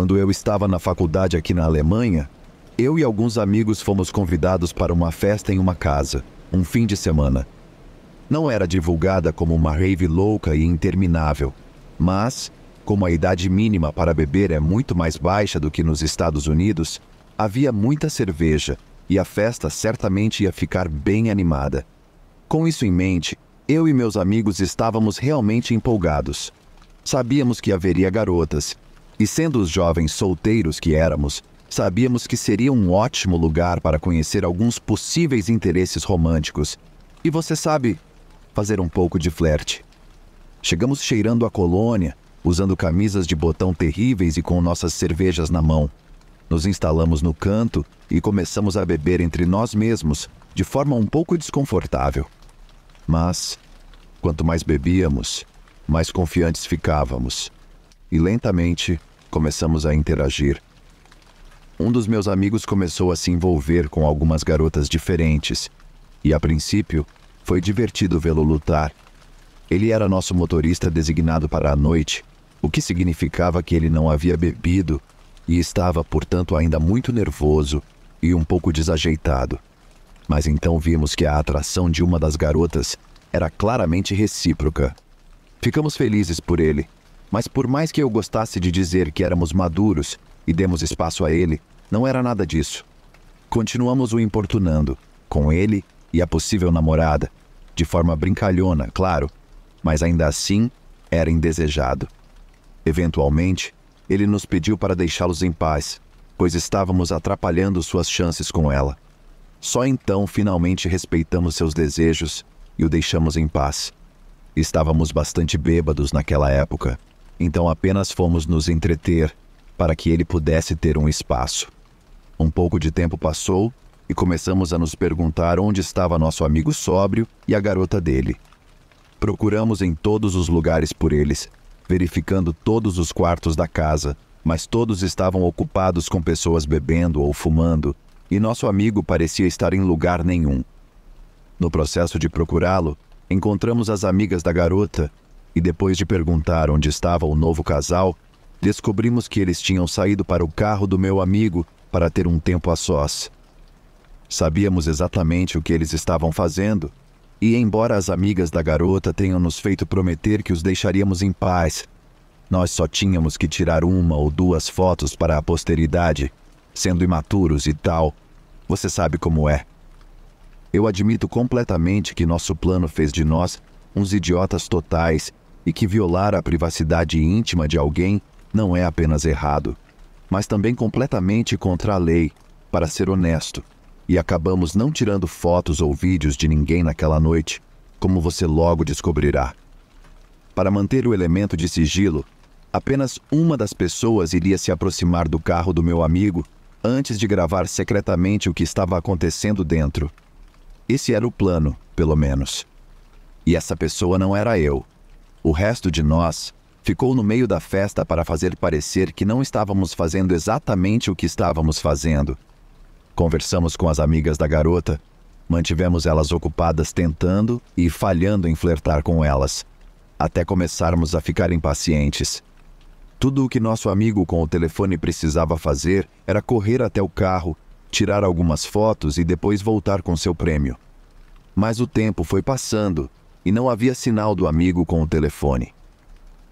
Quando eu estava na faculdade aqui na Alemanha, eu e alguns amigos fomos convidados para uma festa em uma casa, um fim de semana. Não era divulgada como uma rave louca e interminável, mas, como a idade mínima para beber é muito mais baixa do que nos Estados Unidos, havia muita cerveja e a festa certamente ia ficar bem animada. Com isso em mente, eu e meus amigos estávamos realmente empolgados. Sabíamos que haveria garotas, e sendo os jovens solteiros que éramos, sabíamos que seria um ótimo lugar para conhecer alguns possíveis interesses românticos. E você sabe, fazer um pouco de flerte. Chegamos cheirando a colônia, usando camisas de botão terríveis e com nossas cervejas na mão. Nos instalamos no canto e começamos a beber entre nós mesmos, de forma um pouco desconfortável. Mas, quanto mais bebíamos, mais confiantes ficávamos. E lentamente começamos a interagir. Um dos meus amigos começou a se envolver com algumas garotas diferentes, e a princípio foi divertido vê-lo lutar. Ele era nosso motorista designado para a noite, o que significava que ele não havia bebido e estava, portanto, ainda muito nervoso e um pouco desajeitado. Mas então vimos que a atração de uma das garotas era claramente recíproca. Ficamos felizes por ele, mas por mais que eu gostasse de dizer que éramos maduros e demos espaço a ele, não era nada disso. Continuamos o importunando, com ele e a possível namorada, de forma brincalhona, claro, mas ainda assim era indesejado. Eventualmente, ele nos pediu para deixá-los em paz, pois estávamos atrapalhando suas chances com ela. Só então finalmente respeitamos seus desejos e o deixamos em paz. Estávamos bastante bêbados naquela época, então apenas fomos nos entreter para que ele pudesse ter um espaço. Um pouco de tempo passou e começamos a nos perguntar onde estava nosso amigo sóbrio e a garota dele. Procuramos em todos os lugares por eles, verificando todos os quartos da casa, mas todos estavam ocupados com pessoas bebendo ou fumando, e nosso amigo parecia estar em lugar nenhum. No processo de procurá-lo, encontramos as amigas da garota, e depois de perguntar onde estava o novo casal, descobrimos que eles tinham saído para o carro do meu amigo para ter um tempo a sós. Sabíamos exatamente o que eles estavam fazendo, e embora as amigas da garota tenham nos feito prometer que os deixaríamos em paz, nós só tínhamos que tirar uma ou duas fotos para a posteridade, sendo imaturos e tal. Você sabe como é. Eu admito completamente que nosso plano fez de nós uns idiotas totais e que violar a privacidade íntima de alguém não é apenas errado, mas também completamente contra a lei, para ser honesto. E acabamos não tirando fotos ou vídeos de ninguém naquela noite, como você logo descobrirá. Para manter o elemento de sigilo, apenas uma das pessoas iria se aproximar do carro do meu amigo antes de gravar secretamente o que estava acontecendo dentro. Esse era o plano, pelo menos. E essa pessoa não era eu. O resto de nós ficou no meio da festa para fazer parecer que não estávamos fazendo exatamente o que estávamos fazendo. Conversamos com as amigas da garota, mantivemos elas ocupadas tentando e falhando em flertar com elas, até começarmos a ficar impacientes. Tudo o que nosso amigo com o telefone precisava fazer era correr até o carro, tirar algumas fotos e depois voltar com seu prêmio. Mas o tempo foi passando e não havia sinal do amigo com o telefone.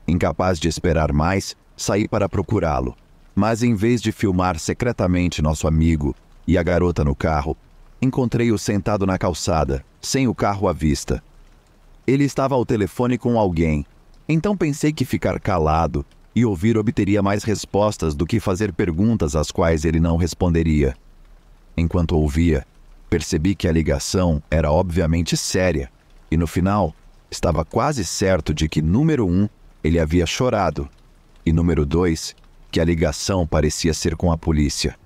Incapaz de esperar mais, saí para procurá-lo, mas em vez de filmar secretamente nosso amigo e a garota no carro, encontrei-o sentado na calçada, sem o carro à vista. Ele estava ao telefone com alguém, então pensei que ficar calado e ouvir obteria mais respostas do que fazer perguntas às quais ele não responderia. Enquanto ouvia, percebi que a ligação era obviamente séria, e no final, estava quase certo de que, número 1, ele havia chorado, e número 2, que a ligação parecia ser com a polícia.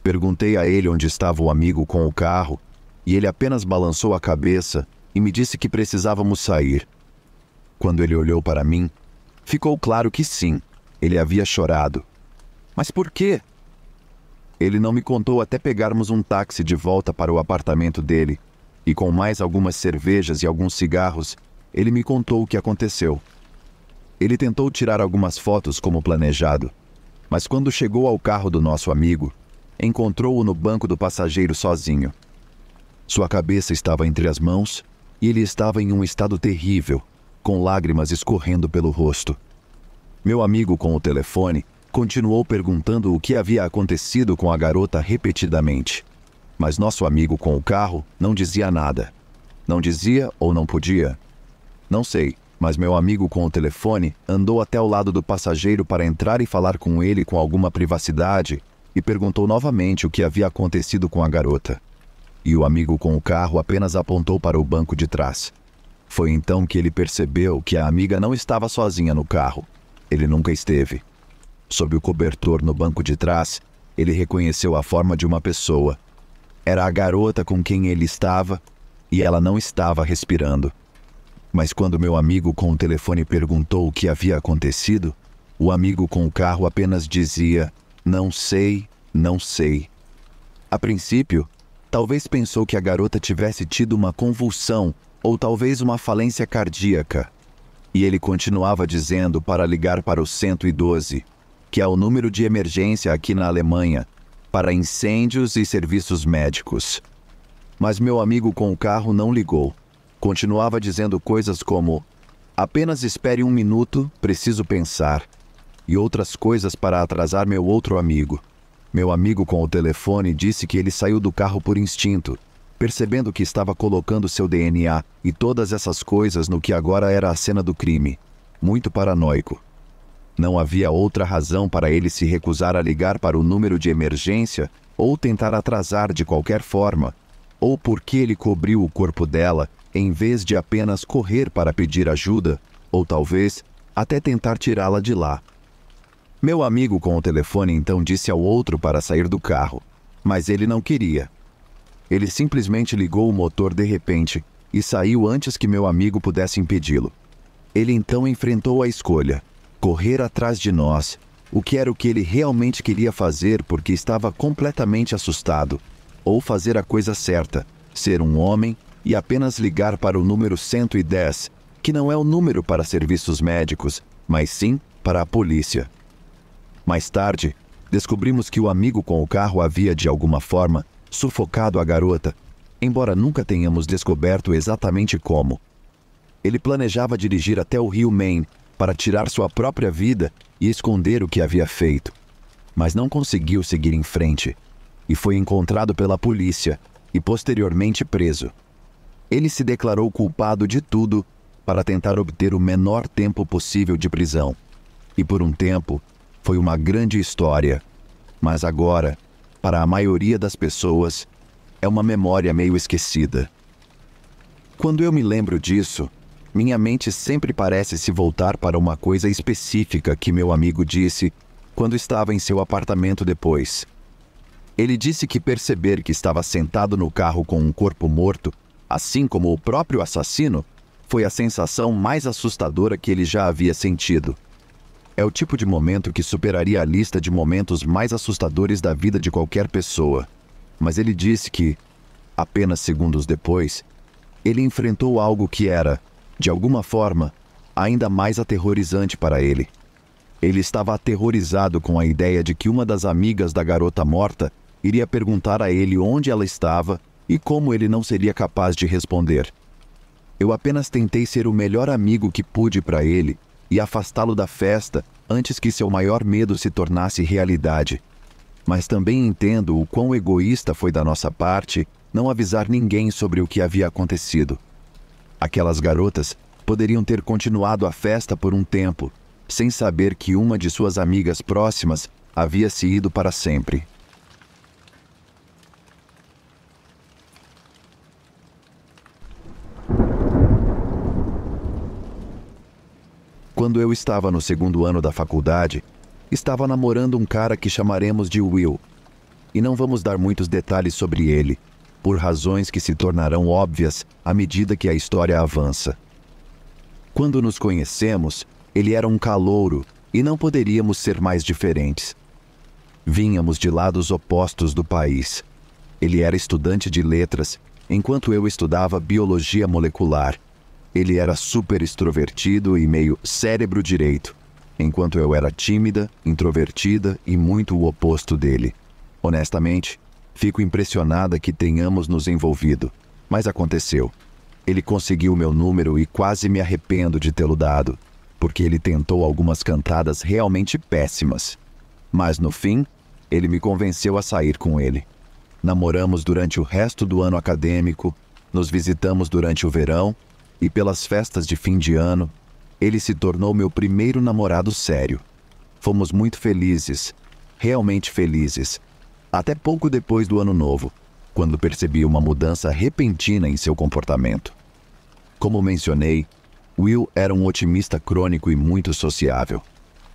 Perguntei a ele onde estava o amigo com o carro, e ele apenas balançou a cabeça e me disse que precisávamos sair. Quando ele olhou para mim, ficou claro que sim, ele havia chorado. Mas por quê? Ele não me contou até pegarmos um táxi de volta para o apartamento dele, e com mais algumas cervejas e alguns cigarros, ele me contou o que aconteceu. Ele tentou tirar algumas fotos como planejado, Mas quando chegou ao carro do nosso amigo, encontrou-o no banco do passageiro sozinho. Sua cabeça estava entre as mãos e ele estava em um estado terrível, com lágrimas escorrendo pelo rosto. Meu amigo com o telefone continuou perguntando o que havia acontecido com a garota repetidamente. Mas nosso amigo com o carro não dizia nada. Não dizia ou não podia? Não sei, mas meu amigo com o telefone andou até o lado do passageiro para entrar e falar com ele com alguma privacidade e perguntou novamente o que havia acontecido com a garota. E o amigo com o carro apenas apontou para o banco de trás. Foi então que ele percebeu que a amiga não estava sozinha no carro. Ele nunca esteve. Sob o cobertor no banco de trás, ele reconheceu a forma de uma pessoa. Era a garota com quem ele estava e ela não estava respirando. Mas quando meu amigo com o telefone perguntou o que havia acontecido, o amigo com o carro apenas dizia: "Não sei, não sei." A princípio, talvez pensou que a garota tivesse tido uma convulsão ou talvez uma falência cardíaca. E ele continuava dizendo para ligar para o 112, que é o número de emergência aqui na Alemanha, para incêndios e serviços médicos. Mas meu amigo com o carro não ligou. Continuava dizendo coisas como: "Apenas espere 1 minuto, preciso pensar." E outras coisas para atrasar meu outro amigo. Meu amigo com o telefone disse que ele saiu do carro por instinto, percebendo que estava colocando seu DNA e todas essas coisas no que agora era a cena do crime. Muito paranoico. Não havia outra razão para ele se recusar a ligar para o número de emergência ou tentar atrasar de qualquer forma, ou porque ele cobriu o corpo dela em vez de apenas correr para pedir ajuda, ou talvez até tentar tirá-la de lá. Meu amigo com o telefone então disse ao outro para sair do carro, mas ele não queria. Ele simplesmente ligou o motor de repente e saiu antes que meu amigo pudesse impedi-lo. Ele então enfrentou a escolha: correr atrás de nós, o que era o que ele realmente queria fazer porque estava completamente assustado, ou fazer a coisa certa, ser um homem e apenas ligar para o número 110, que não é o número para serviços médicos, mas sim para a polícia. Mais tarde, descobrimos que o amigo com o carro havia, de alguma forma, sufocado a garota, embora nunca tenhamos descoberto exatamente como. Ele planejava dirigir até o rio Main para tirar sua própria vida e esconder o que havia feito, mas não conseguiu seguir em frente e foi encontrado pela polícia e posteriormente preso. Ele se declarou culpado de tudo para tentar obter o menor tempo possível de prisão. E por um tempo, foi uma grande história, mas agora, para a maioria das pessoas, é uma memória meio esquecida. Quando eu me lembro disso, minha mente sempre parece se voltar para uma coisa específica que meu amigo disse quando estava em seu apartamento depois. Ele disse que perceber que estava sentado no carro com um corpo morto, assim como o próprio assassino, foi a sensação mais assustadora que ele já havia sentido. É o tipo de momento que superaria a lista de momentos mais assustadores da vida de qualquer pessoa. Mas ele disse que, apenas segundos depois, ele enfrentou algo que era, de alguma forma, ainda mais aterrorizante para ele. Ele estava aterrorizado com a ideia de que uma das amigas da garota morta iria perguntar a ele onde ela estava e como ele não seria capaz de responder. Eu apenas tentei ser o melhor amigo que pude para ele e afastá-lo da festa antes que seu maior medo se tornasse realidade. Mas também entendo o quão egoísta foi da nossa parte não avisar ninguém sobre o que havia acontecido. Aquelas garotas poderiam ter continuado a festa por um tempo, sem saber que uma de suas amigas próximas havia se ido para sempre. Quando eu estava no 2º ano da faculdade, estava namorando um cara que chamaremos de Will. E não vamos dar muitos detalhes sobre ele, por razões que se tornarão óbvias à medida que a história avança. Quando nos conhecemos, ele era um calouro e não poderíamos ser mais diferentes. Vínhamos de lados opostos do país. Ele era estudante de letras, enquanto eu estudava biologia molecular. Ele era super extrovertido e meio cérebro direito. enquanto eu era tímida, introvertida e muito o oposto dele. Honestamente, fico impressionada que tenhamos nos envolvido, mas aconteceu. Ele conseguiu meu número e quase me arrependo de tê-lo dado, porque ele tentou algumas cantadas realmente péssimas. Mas no fim, ele me convenceu a sair com ele. Namoramos durante o resto do ano acadêmico, nos visitamos durante o verão e pelas festas de fim de ano, ele se tornou meu primeiro namorado sério. Fomos muito felizes, realmente felizes, até pouco depois do ano novo, quando percebi uma mudança repentina em seu comportamento. Como mencionei, Will era um otimista crônico e muito sociável.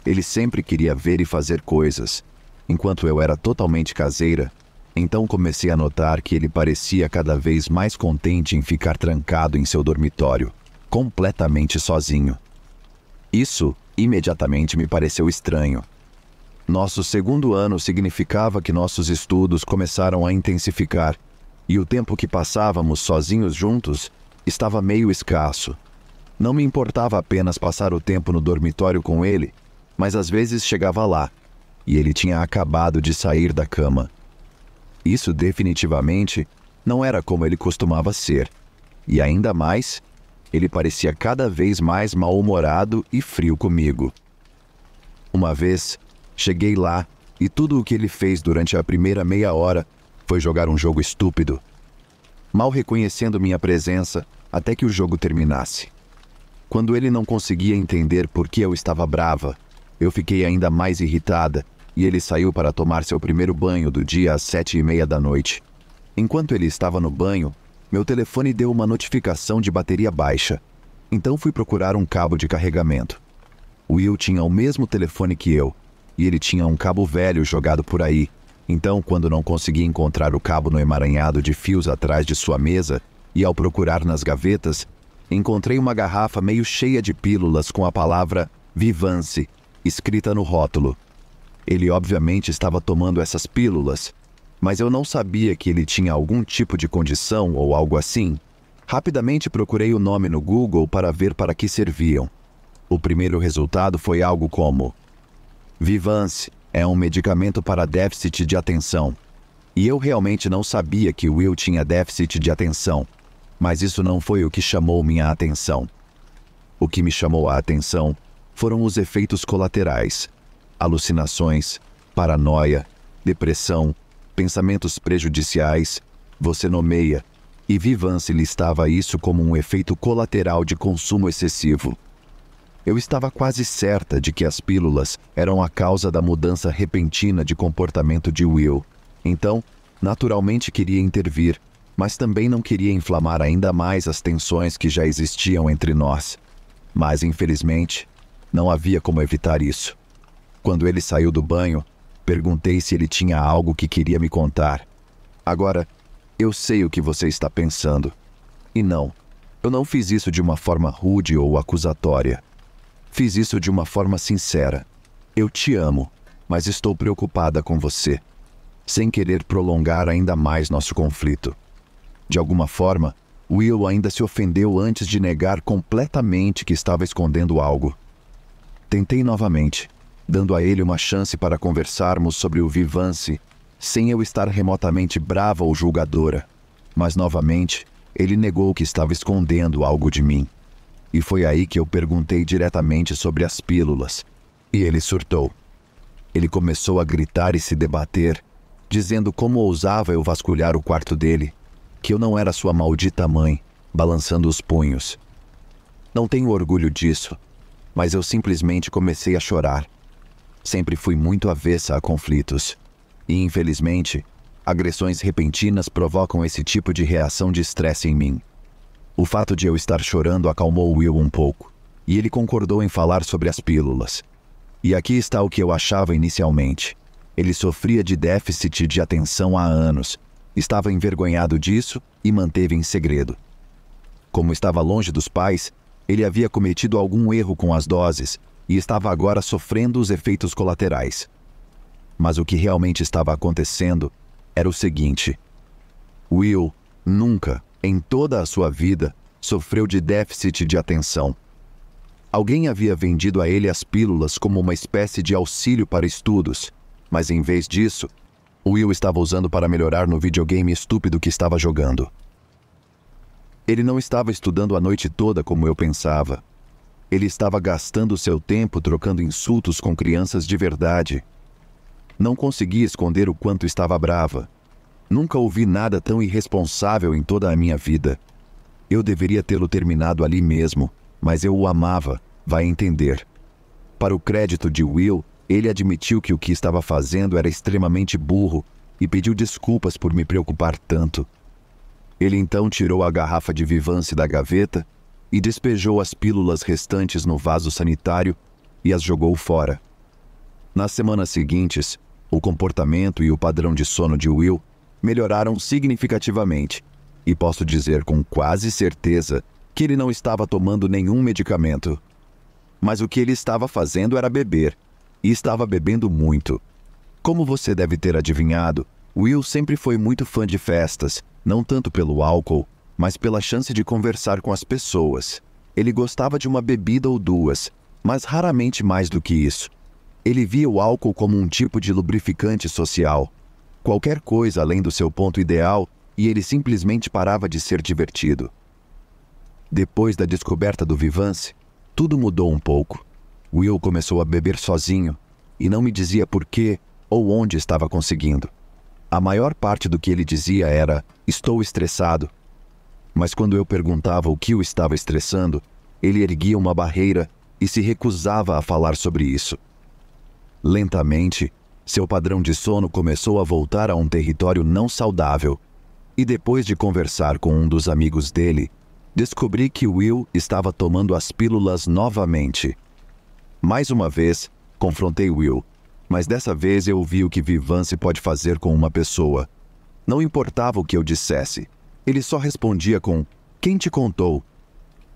Ele sempre queria ver e fazer coisas, enquanto eu era totalmente caseira. Então comecei a notar que ele parecia cada vez mais contente em ficar trancado em seu dormitório, completamente sozinho. Isso imediatamente me pareceu estranho. Nosso segundo ano significava que nossos estudos começaram a intensificar, e o tempo que passávamos sozinhos juntos estava meio escasso. Não me importava apenas passar o tempo no dormitório com ele, mas às vezes chegava lá, e ele tinha acabado de sair da cama. Isso definitivamente não era como ele costumava ser, e ainda mais, ele parecia cada vez mais mal-humorado e frio comigo. Uma vez, cheguei lá e tudo o que ele fez durante a primeira meia hora foi jogar um jogo estúpido, mal reconhecendo minha presença até que o jogo terminasse. Quando ele não conseguia entender por que eu estava brava, eu fiquei ainda mais irritada e ele saiu para tomar seu primeiro banho do dia às 7:30 da noite. Enquanto ele estava no banho, meu telefone deu uma notificação de bateria baixa, então fui procurar um cabo de carregamento. Will tinha o mesmo telefone que eu, e ele tinha um cabo velho jogado por aí, então quando não consegui encontrar o cabo no emaranhado de fios atrás de sua mesa, e ao procurar nas gavetas, encontrei uma garrafa meio cheia de pílulas com a palavra Vivance escrita no rótulo. Ele obviamente estava tomando essas pílulas, mas eu não sabia que ele tinha algum tipo de condição ou algo assim. Rapidamente procurei o nome no Google para ver para que serviam. O primeiro resultado foi algo como: Vivance é um medicamento para déficit de atenção. E eu realmente não sabia que Will tinha déficit de atenção, mas isso não foi o que chamou minha atenção. O que me chamou a atenção foram os efeitos colaterais: alucinações, paranoia, depressão, pensamentos prejudiciais, você nomeia, e Vivance listava isso como um efeito colateral de consumo excessivo. Eu estava quase certa de que as pílulas eram a causa da mudança repentina de comportamento de Will. Então, naturalmente queria intervir, mas também não queria inflamar ainda mais as tensões que já existiam entre nós. Mas, infelizmente, não havia como evitar isso. Quando ele saiu do banho, perguntei se ele tinha algo que queria me contar. Agora, eu sei o que você está pensando. E não, eu não fiz isso de uma forma rude ou acusatória. Fiz isso de uma forma sincera. Eu te amo, mas estou preocupada com você, sem querer prolongar ainda mais nosso conflito. De alguma forma, Will ainda se ofendeu antes de negar completamente que estava escondendo algo. Tentei novamente, dando a ele uma chance para conversarmos sobre o Vivance, sem eu estar remotamente brava ou julgadora. Mas novamente, ele negou que estava escondendo algo de mim. E foi aí que eu perguntei diretamente sobre as pílulas. E ele surtou. Ele começou a gritar e se debater, dizendo como ousava eu vasculhar o quarto dele, que eu não era sua maldita mãe, balançando os punhos. Não tenho orgulho disso, mas eu simplesmente comecei a chorar. Sempre fui muito avessa a conflitos. E, infelizmente, agressões repentinas provocam esse tipo de reação de estresse em mim. O fato de eu estar chorando acalmou Will um pouco, e ele concordou em falar sobre as pílulas. E aqui está o que eu achava inicialmente. Ele sofria de déficit de atenção há anos, estava envergonhado disso e manteve em segredo. Como estava longe dos pais, ele havia cometido algum erro com as doses e estava agora sofrendo os efeitos colaterais. Mas o que realmente estava acontecendo era o seguinte: Will nunca, em toda a sua vida, sofreu de déficit de atenção. Alguém havia vendido a ele as pílulas como uma espécie de auxílio para estudos, mas em vez disso, Will estava usando para melhorar no videogame estúpido que estava jogando. Ele não estava estudando a noite toda como eu pensava. Ele estava gastando seu tempo trocando insultos com crianças de verdade. Não conseguia esconder o quanto estava brava. Nunca ouvi nada tão irresponsável em toda a minha vida. Eu deveria tê-lo terminado ali mesmo, mas eu o amava, vai entender. Para o crédito de Will, ele admitiu que o que estava fazendo era extremamente burro e pediu desculpas por me preocupar tanto. Ele então tirou a garrafa de Vivance da gaveta e despejou as pílulas restantes no vaso sanitário e as jogou fora. Nas semanas seguintes, o comportamento e o padrão de sono de Will melhoraram significativamente, e posso dizer com quase certeza que ele não estava tomando nenhum medicamento. Mas o que ele estava fazendo era beber, e estava bebendo muito. Como você deve ter adivinhado, Will sempre foi muito fã de festas, não tanto pelo álcool, mas pela chance de conversar com as pessoas. Ele gostava de uma bebida ou duas, mas raramente mais do que isso. Ele via o álcool como um tipo de lubrificante social. Qualquer coisa além do seu ponto ideal, e ele simplesmente parava de ser divertido. Depois da descoberta do Vivance, tudo mudou um pouco. Will começou a beber sozinho, e não me dizia por quê ou onde estava conseguindo. A maior parte do que ele dizia era, estou estressado. Mas quando eu perguntava o que o estava estressando, ele erguia uma barreira e se recusava a falar sobre isso. Lentamente, seu padrão de sono começou a voltar a um território não saudável, e depois de conversar com um dos amigos dele, descobri que Will estava tomando as pílulas novamente. Mais uma vez, confrontei Will, mas dessa vez eu vi o que Vivance pode fazer com uma pessoa. Não importava o que eu dissesse, ele só respondia com, quem te contou?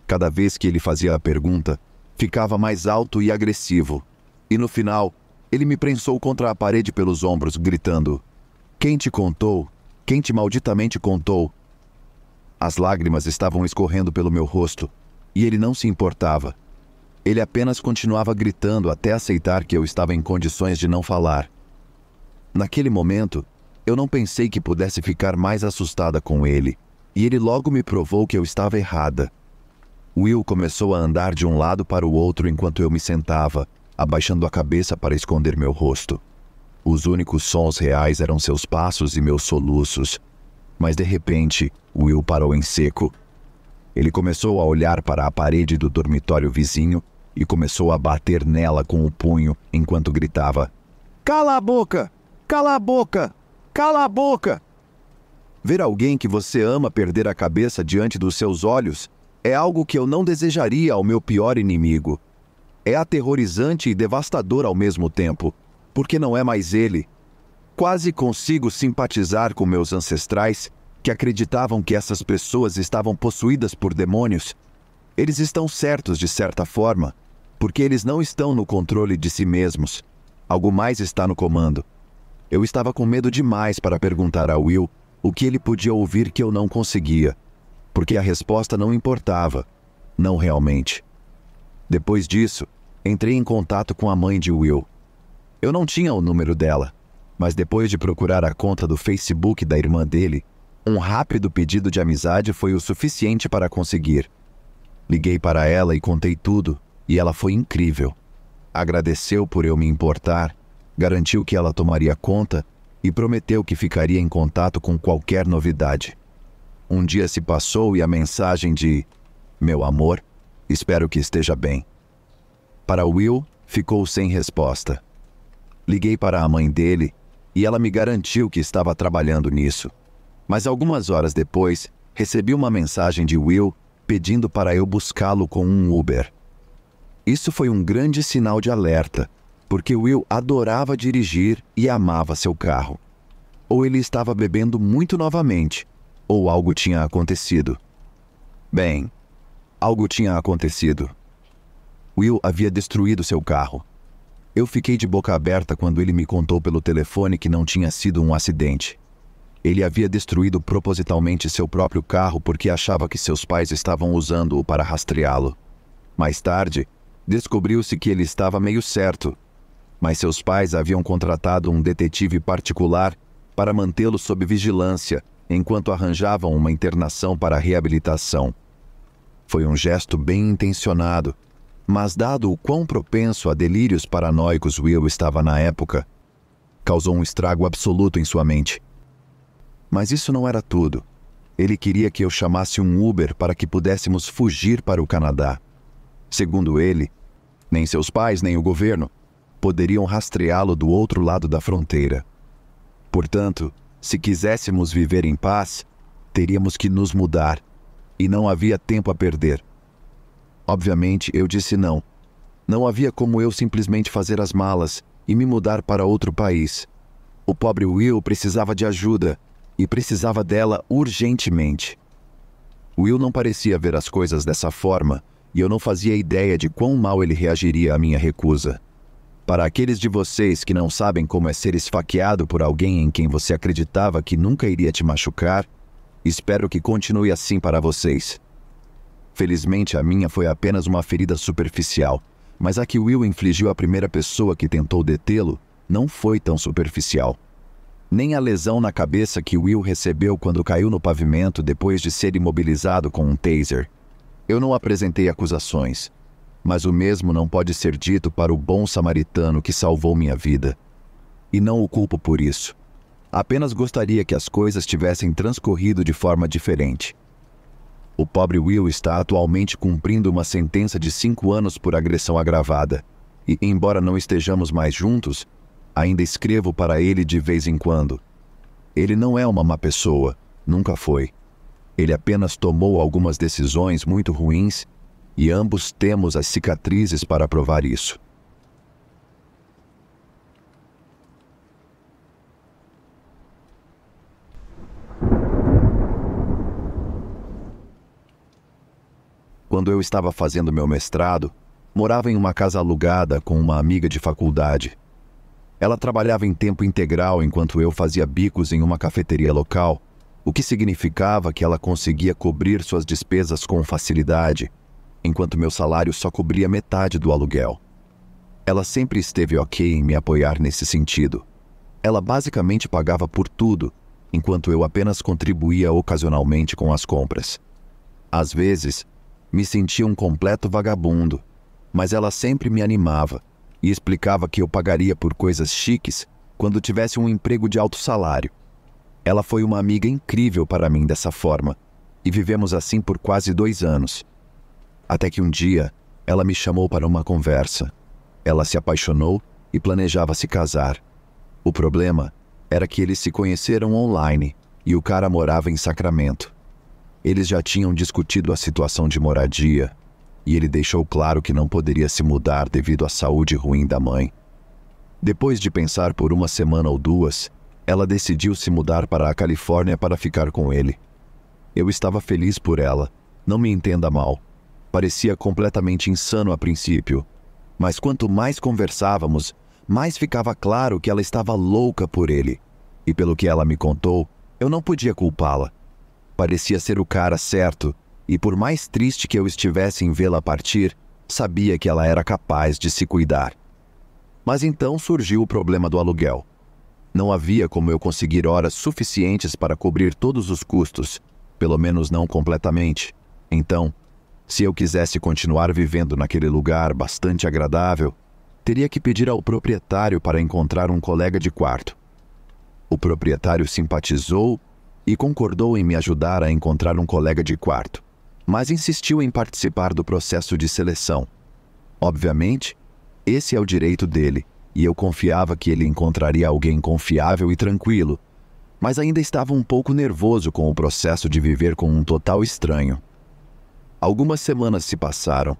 Cada vez que ele fazia a pergunta, ficava mais alto e agressivo, e no final, ele me prensou contra a parede pelos ombros, gritando, quem te contou? Quem te malditamente contou? As lágrimas estavam escorrendo pelo meu rosto, e ele não se importava. Ele apenas continuava gritando até aceitar que eu estava em condições de não falar. Naquele momento, eu não pensei que pudesse ficar mais assustada com ele, e ele logo me provou que eu estava errada. Will começou a andar de um lado para o outro enquanto eu me sentava, abaixando a cabeça para esconder meu rosto. Os únicos sons reais eram seus passos e meus soluços. Mas de repente, Will parou em seco. Ele começou a olhar para a parede do dormitório vizinho e começou a bater nela com o punho enquanto gritava, cala a boca! Cala a boca! Cala a boca! Ver alguém que você ama perder a cabeça diante dos seus olhos é algo que eu não desejaria ao meu pior inimigo. É aterrorizante e devastador ao mesmo tempo, porque não é mais ele. Quase consigo simpatizar com meus ancestrais que acreditavam que essas pessoas estavam possuídas por demônios. Eles estão certos de certa forma, porque eles não estão no controle de si mesmos. Algo mais está no comando. Eu estava com medo demais para perguntar a Will o que ele podia ouvir que eu não conseguia, porque a resposta não importava, não realmente. Depois disso, entrei em contato com a mãe de Will. Eu não tinha o número dela, mas depois de procurar a conta do Facebook da irmã dele, um rápido pedido de amizade foi o suficiente para conseguir. Liguei para ela e contei tudo, e ela foi incrível. Agradeceu por eu me importar, garantiu que ela tomaria conta e prometeu que ficaria em contato com qualquer novidade. Um dia se passou e a mensagem de meu amor, espero que esteja bem. Para Will, ficou sem resposta. Liguei para a mãe dele e ela me garantiu que estava trabalhando nisso. Mas algumas horas depois, recebi uma mensagem de Will pedindo para eu buscá-lo com um Uber. Isso foi um grande sinal de alerta, porque Will adorava dirigir e amava seu carro. Ou ele estava bebendo muito novamente, ou algo tinha acontecido. Bem, algo tinha acontecido. Will havia destruído seu carro. Eu fiquei de boca aberta quando ele me contou pelo telefone que não tinha sido um acidente. Ele havia destruído propositalmente seu próprio carro porque achava que seus pais estavam usando-o para rastreá-lo. Mais tarde, Descobriu-se que ele estava meio certo, mas seus pais haviam contratado um detetive particular para mantê-lo sob vigilância enquanto arranjavam uma internação para reabilitação. Foi um gesto bem intencionado, mas dado o quão propenso a delírios paranoicos Will estava na época, causou um estrago absoluto em sua mente. Mas isso não era tudo. Ele queria que eu chamasse um Uber para que pudéssemos fugir para o Canadá. Segundo ele, nem seus pais nem o governo poderiam rastreá-lo do outro lado da fronteira. Portanto, se quiséssemos viver em paz, teríamos que nos mudar, e não havia tempo a perder. Obviamente, eu disse não. Não havia como eu simplesmente fazer as malas e me mudar para outro país. O pobre Will precisava de ajuda, e precisava dela urgentemente. Will não parecia ver as coisas dessa forma, e eu não fazia ideia de quão mal ele reagiria à minha recusa. Para aqueles de vocês que não sabem como é ser esfaqueado por alguém em quem você acreditava que nunca iria te machucar, espero que continue assim para vocês. Felizmente, a minha foi apenas uma ferida superficial, mas a que Will infligiu à primeira pessoa que tentou detê-lo não foi tão superficial. Nem a lesão na cabeça que Will recebeu quando caiu no pavimento depois de ser imobilizado com um taser. Eu não apresentei acusações, mas o mesmo não pode ser dito para o bom samaritano que salvou minha vida. E não o culpo por isso. Apenas gostaria que as coisas tivessem transcorrido de forma diferente. O pobre Will está atualmente cumprindo uma sentença de 5 anos por agressão agravada, e, embora não estejamos mais juntos, ainda escrevo para ele de vez em quando. Ele não é uma má pessoa, nunca foi. Ele apenas tomou algumas decisões muito ruins e ambos temos as cicatrizes para provar isso. Quando eu estava fazendo meu mestrado, morava em uma casa alugada com uma amiga de faculdade. Ela trabalhava em tempo integral enquanto eu fazia bicos em uma cafeteria local, o que significava que ela conseguia cobrir suas despesas com facilidade, enquanto meu salário só cobria metade do aluguel. Ela sempre esteve ok em me apoiar nesse sentido. Ela basicamente pagava por tudo, enquanto eu apenas contribuía ocasionalmente com as compras. Às vezes, me sentia um completo vagabundo, mas ela sempre me animava e explicava que eu pagaria por coisas chiques quando tivesse um emprego de alto salário. Ela foi uma amiga incrível para mim dessa forma, e vivemos assim por quase 2 anos. Até que um dia, ela me chamou para uma conversa. Ela se apaixonou e planejava se casar. O problema era que eles se conheceram online e o cara morava em Sacramento. Eles já tinham discutido a situação de moradia, e ele deixou claro que não poderia se mudar devido à saúde ruim da mãe. Depois de pensar por 1 semana ou 2, ela decidiu se mudar para a Califórnia para ficar com ele. Eu estava feliz por ela, não me entenda mal. Parecia completamente insano a princípio, mas quanto mais conversávamos, mais ficava claro que ela estava louca por ele. E pelo que ela me contou, eu não podia culpá-la. Parecia ser o cara certo, e por mais triste que eu estivesse em vê-la partir, sabia que ela era capaz de se cuidar. Mas então surgiu o problema do aluguel. Não havia como eu conseguir horas suficientes para cobrir todos os custos, pelo menos não completamente. Então, se eu quisesse continuar vivendo naquele lugar bastante agradável, teria que pedir ao proprietário para encontrar um colega de quarto. O proprietário simpatizou e concordou em me ajudar a encontrar um colega de quarto, mas insistiu em participar do processo de seleção. Obviamente, esse é o direito dele, e eu confiava que ele encontraria alguém confiável e tranquilo, mas ainda estava um pouco nervoso com o processo de viver com um total estranho. Algumas semanas se passaram.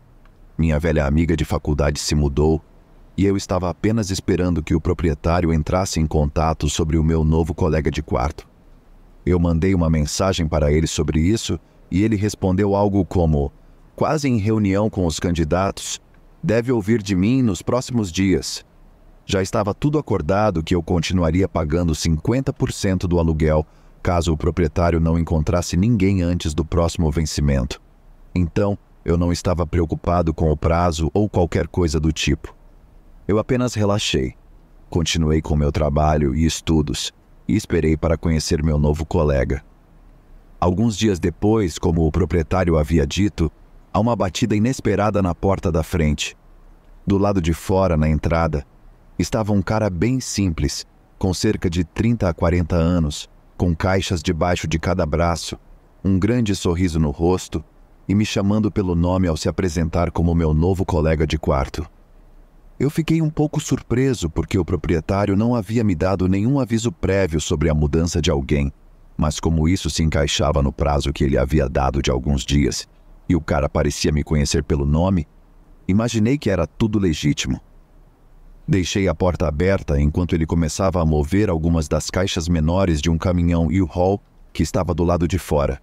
Minha velha amiga de faculdade se mudou, e eu estava apenas esperando que o proprietário entrasse em contato sobre o meu novo colega de quarto. Eu mandei uma mensagem para ele sobre isso, e ele respondeu algo como, quase em reunião com os candidatos, deve ouvir de mim nos próximos dias. Já estava tudo acordado que eu continuaria pagando 50% do aluguel, caso o proprietário não encontrasse ninguém antes do próximo vencimento. Então, Eu não estava preocupado com o prazo ou qualquer coisa do tipo. Eu apenas relaxei. Continuei com meu trabalho e estudos e esperei para conhecer meu novo colega. Alguns dias depois, como o proprietário havia dito, há uma batida inesperada na porta da frente. Do lado de fora, na entrada, estava um cara bem simples, com cerca de 30 a 40 anos, com caixas debaixo de cada braço, um grande sorriso no rosto e me chamando pelo nome ao se apresentar como meu novo colega de quarto. Eu fiquei um pouco surpreso porque o proprietário não havia me dado nenhum aviso prévio sobre a mudança de alguém, mas como isso se encaixava no prazo que ele havia dado de alguns dias, e o cara parecia me conhecer pelo nome, imaginei que era tudo legítimo. Deixei a porta aberta enquanto ele começava a mover algumas das caixas menores de um caminhão U-Haul que estava do lado de fora.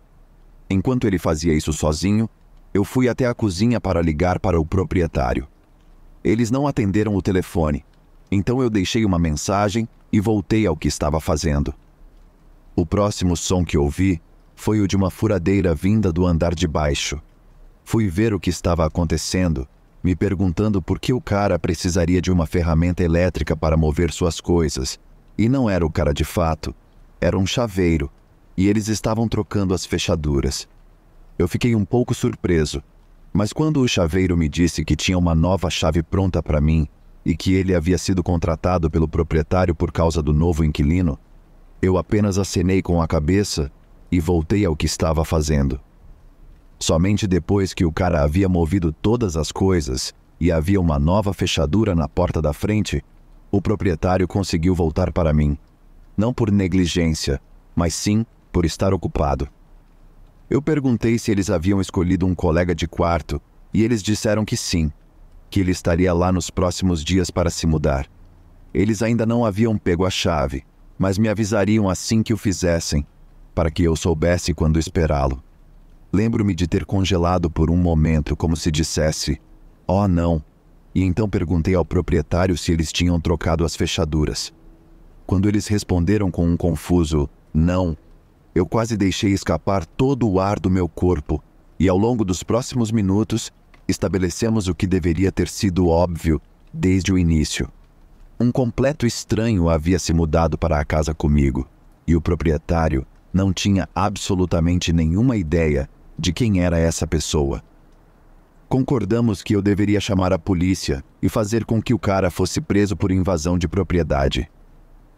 Enquanto ele fazia isso sozinho, eu fui até a cozinha para ligar para o proprietário. Eles não atenderam o telefone, então eu deixei uma mensagem e voltei ao que estava fazendo. O próximo som que ouvi foi o de uma furadeira vinda do andar de baixo. Fui ver o que estava acontecendo, me perguntando por que o cara precisaria de uma ferramenta elétrica para mover suas coisas. E não era o cara de fato, era um chaveiro, e eles estavam trocando as fechaduras. Eu fiquei um pouco surpreso, mas quando o chaveiro me disse que tinha uma nova chave pronta para mim e que ele havia sido contratado pelo proprietário por causa do novo inquilino, eu apenas acenei com a cabeça e voltei ao que estava fazendo. Somente depois que o cara havia movido todas as coisas e havia uma nova fechadura na porta da frente, o proprietário conseguiu voltar para mim. Não por negligência, mas sim por estar ocupado. Eu perguntei se eles haviam escolhido um colega de quarto e eles disseram que sim, que ele estaria lá nos próximos dias para se mudar. Eles ainda não haviam pego a chave, mas me avisariam assim que o fizessem, para que eu soubesse quando esperá-lo. Lembro-me de ter congelado por um momento, como se dissesse, "Oh, não", e então perguntei ao proprietário se eles tinham trocado as fechaduras. Quando eles responderam com um confuso "não", eu quase deixei escapar todo o ar do meu corpo, e ao longo dos próximos minutos, estabelecemos o que deveria ter sido óbvio desde o início. Um completo estranho havia se mudado para a casa comigo, e o proprietário não tinha absolutamente nenhuma ideia de quem era essa pessoa. Concordamos que eu deveria chamar a polícia e fazer com que o cara fosse preso por invasão de propriedade.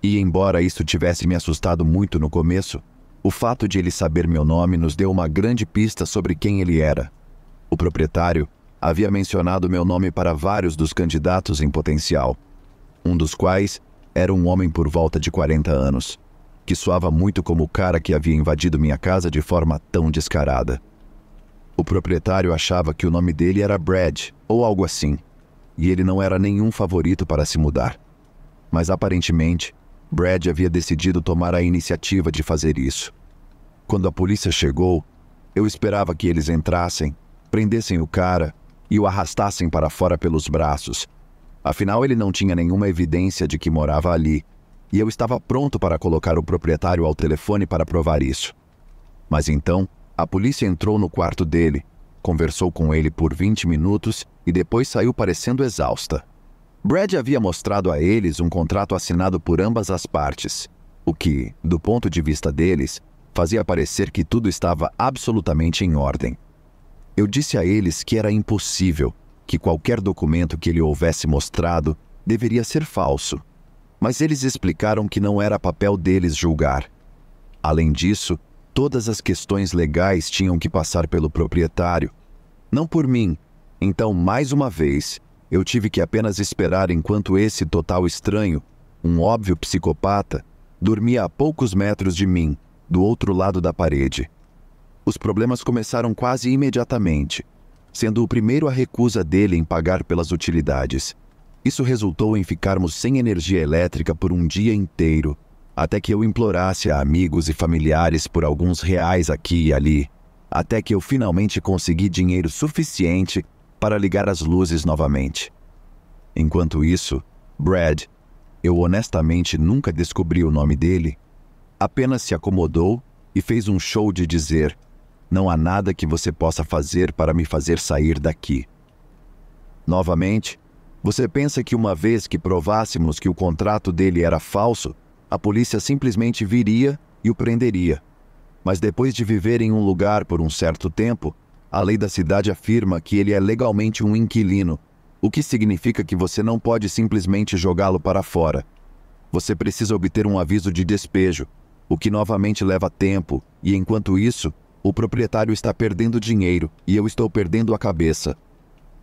E embora isso tivesse me assustado muito no começo, o fato de ele saber meu nome nos deu uma grande pista sobre quem ele era. O proprietário havia mencionado meu nome para vários dos candidatos em potencial, um dos quais era um homem por volta de 40 anos, que soava muito como o cara que havia invadido minha casa de forma tão descarada. O proprietário achava que o nome dele era Brad, ou algo assim, e ele não era nenhum favorito para se mudar. Mas aparentemente, Brad havia decidido tomar a iniciativa de fazer isso. Quando a polícia chegou, eu esperava que eles entrassem, prendessem o cara e o arrastassem para fora pelos braços. Afinal, ele não tinha nenhuma evidência de que morava ali, e eu estava pronto para colocar o proprietário ao telefone para provar isso. Mas então, a polícia entrou no quarto dele, conversou com ele por 20 minutos e depois saiu parecendo exausta. Brad havia mostrado a eles um contrato assinado por ambas as partes, o que, do ponto de vista deles, fazia parecer que tudo estava absolutamente em ordem. Eu disse a eles que era impossível, que qualquer documento que ele houvesse mostrado deveria ser falso, mas eles explicaram que não era papel deles julgar. Além disso, todas as questões legais tinham que passar pelo proprietário, não por mim. Então, mais uma vez, eu tive que apenas esperar enquanto esse total estranho, um óbvio psicopata, dormia a poucos metros de mim, do outro lado da parede. Os problemas começaram quase imediatamente, sendo o primeiro a recusa dele em pagar pelas utilidades. Isso resultou em ficarmos sem energia elétrica por um dia inteiro, até que eu implorasse a amigos e familiares por alguns reais aqui e ali, até que eu finalmente consegui dinheiro suficiente para ligar as luzes novamente. Enquanto isso, Brad, eu honestamente nunca descobri o nome dele, apenas se acomodou e fez um show de dizer: Não há nada que você possa fazer para me fazer sair daqui. Novamente, você pensa que uma vez que provássemos que o contrato dele era falso, a polícia simplesmente viria e o prenderia. Mas depois de viver em um lugar por um certo tempo, a lei da cidade afirma que ele é legalmente um inquilino, o que significa que você não pode simplesmente jogá-lo para fora. Você precisa obter um aviso de despejo, o que novamente leva tempo, e enquanto isso, o proprietário está perdendo dinheiro e eu estou perdendo a cabeça.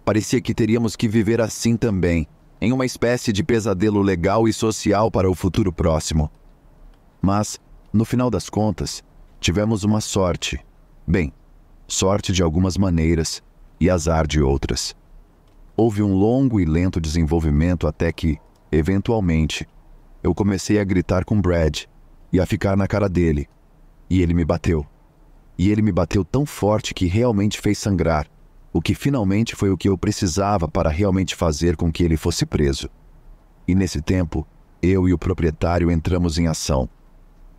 Parecia que teríamos que viver assim também, em uma espécie de pesadelo legal e social para o futuro próximo. Mas, no final das contas, tivemos uma sorte. Bem, sorte de algumas maneiras e azar de outras. Houve um longo e lento desenvolvimento até que, eventualmente, eu comecei a gritar com Brad e a ficar na cara dele. E ele me bateu. E ele me bateu tão forte que realmente fez sangrar, o que finalmente foi o que eu precisava para realmente fazer com que ele fosse preso. E nesse tempo, eu e o proprietário entramos em ação.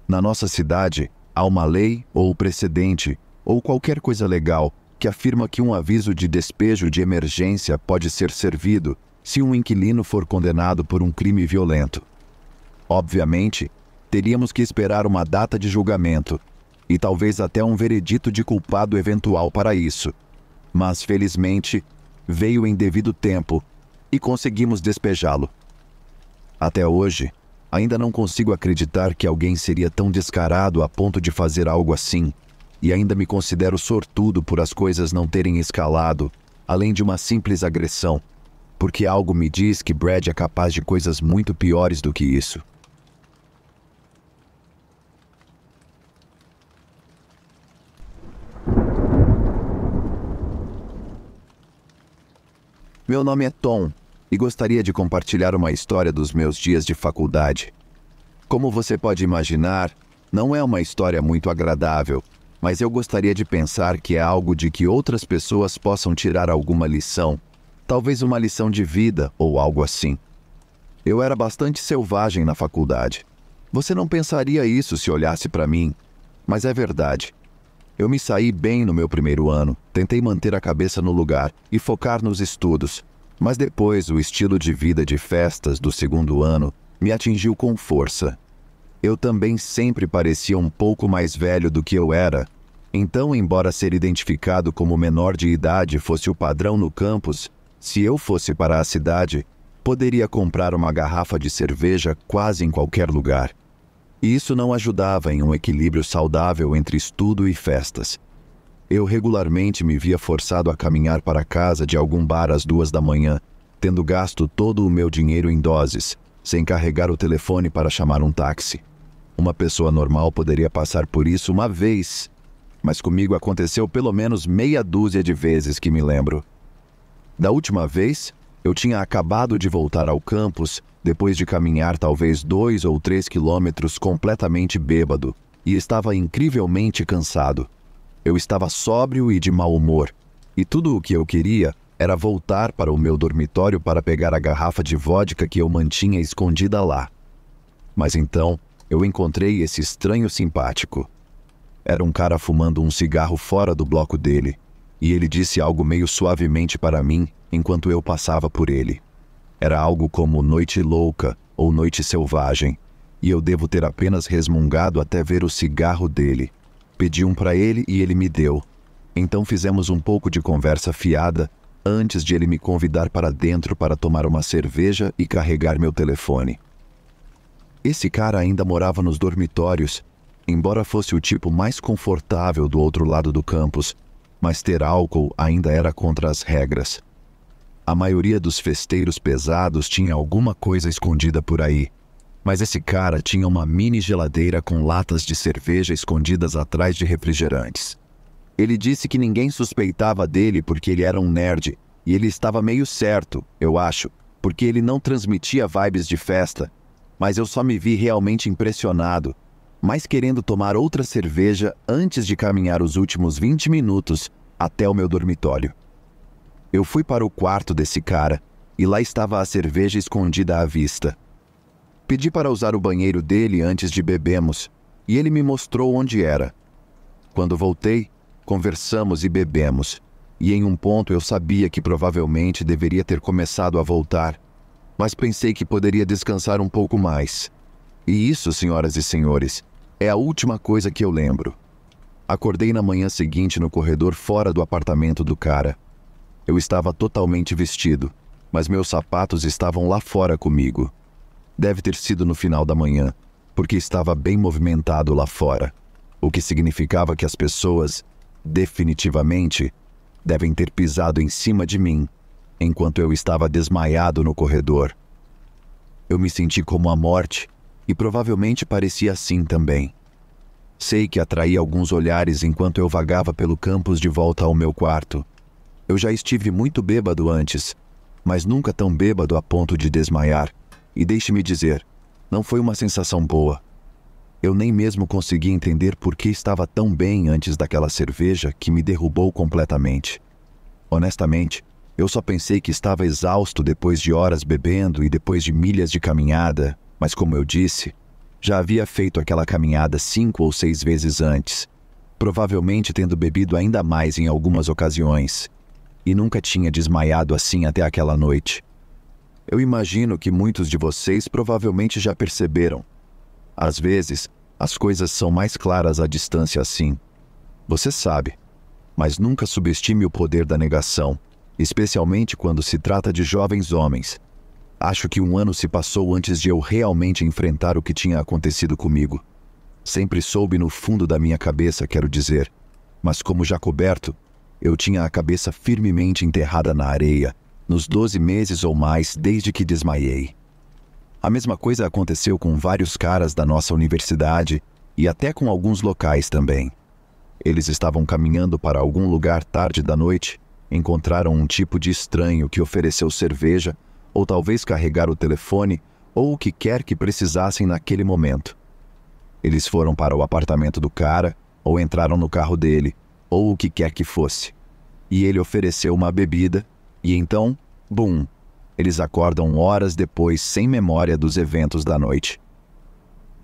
Na nossa cidade, há uma lei ou precedente ou qualquer coisa legal que afirma que um aviso de despejo de emergência pode ser servido se um inquilino for condenado por um crime violento. Obviamente, teríamos que esperar uma data de julgamento e talvez até um veredito de culpado eventual para isso. Mas, felizmente, veio em devido tempo e conseguimos despejá-lo. Até hoje, ainda não consigo acreditar que alguém seria tão descarado a ponto de fazer algo assim, e ainda me considero sortudo por as coisas não terem escalado, além de uma simples agressão, porque algo me diz que Brad é capaz de coisas muito piores do que isso. Meu nome é Tom e gostaria de compartilhar uma história dos meus dias de faculdade. Como você pode imaginar, não é uma história muito agradável, mas eu gostaria de pensar que é algo de que outras pessoas possam tirar alguma lição, talvez uma lição de vida ou algo assim. Eu era bastante selvagem na faculdade. Você não pensaria isso se olhasse para mim, mas é verdade. Eu me saí bem no meu primeiro ano, tentei manter a cabeça no lugar e focar nos estudos, mas depois o estilo de vida de festas do segundo ano me atingiu com força. Eu também sempre parecia um pouco mais velho do que eu era, então, embora ser identificado como menor de idade fosse o padrão no campus, se eu fosse para a cidade, poderia comprar uma garrafa de cerveja quase em qualquer lugar. E isso não ajudava em um equilíbrio saudável entre estudo e festas. Eu regularmente me via forçado a caminhar para casa de algum bar às 2 da manhã, tendo gasto todo o meu dinheiro em doses, sem carregar o telefone para chamar um táxi. Uma pessoa normal poderia passar por isso uma vez, mas comigo aconteceu pelo menos meia dúzia de vezes que me lembro. Da última vez, eu tinha acabado de voltar ao campus, depois de caminhar talvez 2 ou 3 quilômetros completamente bêbado, e estava incrivelmente cansado. Eu estava sóbrio e de mau humor, e tudo o que eu queria era voltar para o meu dormitório para pegar a garrafa de vodka que eu mantinha escondida lá. Mas então, eu encontrei esse estranho simpático. Era um cara fumando um cigarro fora do bloco dele, e ele disse algo meio suavemente para mim enquanto eu passava por ele. Era algo como noite louca ou noite selvagem, e eu devo ter apenas resmungado até ver o cigarro dele. Pedi um para ele e ele me deu. Então fizemos um pouco de conversa fiada antes de ele me convidar para dentro para tomar uma cerveja e carregar meu telefone. Esse cara ainda morava nos dormitórios, embora fosse o tipo mais confortável do outro lado do campus, mas ter álcool ainda era contra as regras. A maioria dos festeiros pesados tinha alguma coisa escondida por aí, mas esse cara tinha uma mini geladeira com latas de cerveja escondidas atrás de refrigerantes. Ele disse que ninguém suspeitava dele porque ele era um nerd, e ele estava meio certo, eu acho, porque ele não transmitia vibes de festa, mas eu só me vi realmente impressionado, mas querendo tomar outra cerveja antes de caminhar os últimos 20 minutos até o meu dormitório. Eu fui para o quarto desse cara, e lá estava a cerveja escondida à vista. Pedi para usar o banheiro dele antes de bebermos, e ele me mostrou onde era. Quando voltei, Conversamos e bebemos, e em um ponto eu sabia que provavelmente deveria ter começado a voltar, mas pensei que poderia descansar um pouco mais. E isso, senhoras e senhores, é a última coisa que eu lembro. Acordei na manhã seguinte no corredor fora do apartamento do cara. Eu estava totalmente vestido, mas meus sapatos estavam lá fora comigo. Deve ter sido no final da manhã, porque estava bem movimentado lá fora, o que significava que as pessoas, definitivamente, devem ter pisado em cima de mim, enquanto eu estava desmaiado no corredor. Eu me senti como a morte, e provavelmente parecia assim também. Sei que atraí alguns olhares enquanto eu vagava pelo campus de volta ao meu quarto. Eu já estive muito bêbado antes, mas nunca tão bêbado a ponto de desmaiar. E deixe-me dizer, não foi uma sensação boa. Eu nem mesmo consegui entender por que estava tão bem antes daquela cerveja que me derrubou completamente. Honestamente, eu só pensei que estava exausto depois de horas bebendo e depois de milhas de caminhada, mas como eu disse, já havia feito aquela caminhada 5 ou 6 vezes antes, provavelmente tendo bebido ainda mais em algumas ocasiões, e nunca tinha desmaiado assim até aquela noite. Eu imagino que muitos de vocês provavelmente já perceberam. Às vezes, as coisas são mais claras à distância assim. Você sabe, mas nunca subestime o poder da negação, especialmente quando se trata de jovens homens. Acho que 1 ano se passou antes de eu realmente enfrentar o que tinha acontecido comigo. Sempre soube no fundo da minha cabeça, quero dizer, mas como já coberto, eu tinha a cabeça firmemente enterrada na areia, nos 12 meses ou mais desde que desmaiei. A mesma coisa aconteceu com vários caras da nossa universidade e até com alguns locais também. Eles estavam caminhando para algum lugar tarde da noite, encontraram um tipo de estranho que ofereceu cerveja, ou talvez carregar o telefone, ou o que quer que precisassem naquele momento. Eles foram para o apartamento do cara, ou entraram no carro dele, ou o que quer que fosse. E ele ofereceu uma bebida, e então, bum, eles acordam horas depois sem memória dos eventos da noite.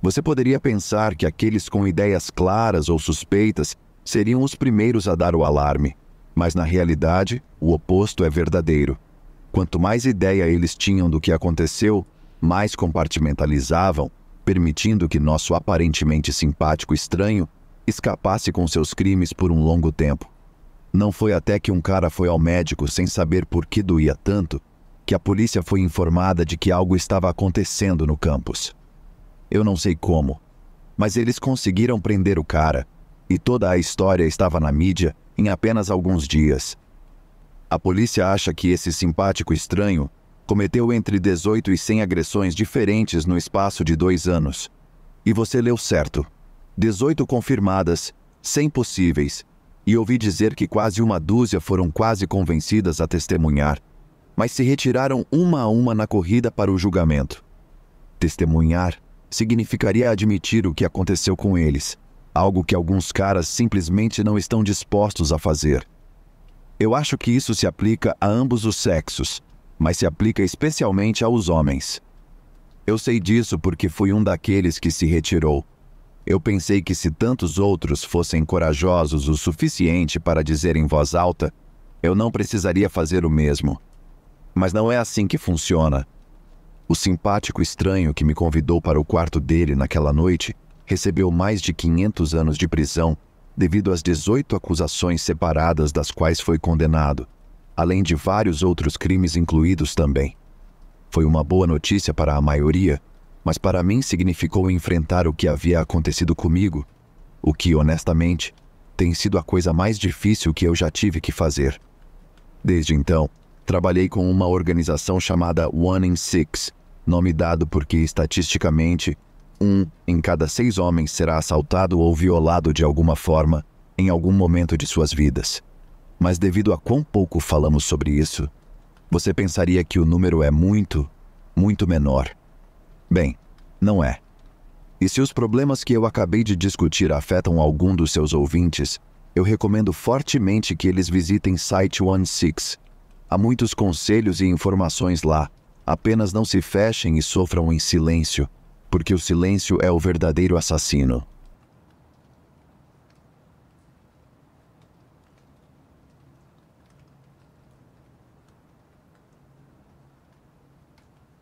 Você poderia pensar que aqueles com ideias claras ou suspeitas seriam os primeiros a dar o alarme, mas na realidade, o oposto é verdadeiro. Quanto mais ideia eles tinham do que aconteceu, mais compartimentalizavam, permitindo que nosso aparentemente simpático estranho escapasse com seus crimes por um longo tempo. Não foi até que um cara foi ao médico sem saber por que doía tanto, que a polícia foi informada de que algo estava acontecendo no campus. Eu não sei como, mas eles conseguiram prender o cara, e toda a história estava na mídia em apenas alguns dias. A polícia acha que esse simpático estranho cometeu entre 18 e 100 agressões diferentes no espaço de 2 anos. E você leu certo. 18 confirmadas, 100 possíveis, e ouvi dizer que quase 1 dúzia foram quase convencidas a testemunhar, mas se retiraram uma a uma na corrida para o julgamento. Testemunhar significaria admitir o que aconteceu com eles, algo que alguns caras simplesmente não estão dispostos a fazer. Eu acho que isso se aplica a ambos os sexos, mas se aplica especialmente aos homens. Eu sei disso porque fui um daqueles que se retirou. Eu pensei que se tantos outros fossem corajosos o suficiente para dizer em voz alta, eu não precisaria fazer o mesmo. Mas não é assim que funciona. O simpático estranho que me convidou para o quarto dele naquela noite recebeu mais de 500 anos de prisão devido às 18 acusações separadas das quais foi condenado, além de vários outros crimes incluídos também. Foi uma boa notícia para a maioria, mas para mim significou enfrentar o que havia acontecido comigo, o que, honestamente, tem sido a coisa mais difícil que eu já tive que fazer. Desde então, trabalhei com uma organização chamada One in Six, nome dado porque, estatisticamente, 1 em cada 6 homens será assaltado ou violado de alguma forma em algum momento de suas vidas. Mas devido a quão pouco falamos sobre isso, você pensaria que o número é muito, muito menor. Bem, não é. E se os problemas que eu acabei de discutir afetam algum dos seus ouvintes, eu recomendo fortemente que eles visitem site OneSix. Há muitos conselhos e informações lá. Apenas não se fechem e sofram em silêncio, porque o silêncio é o verdadeiro assassino.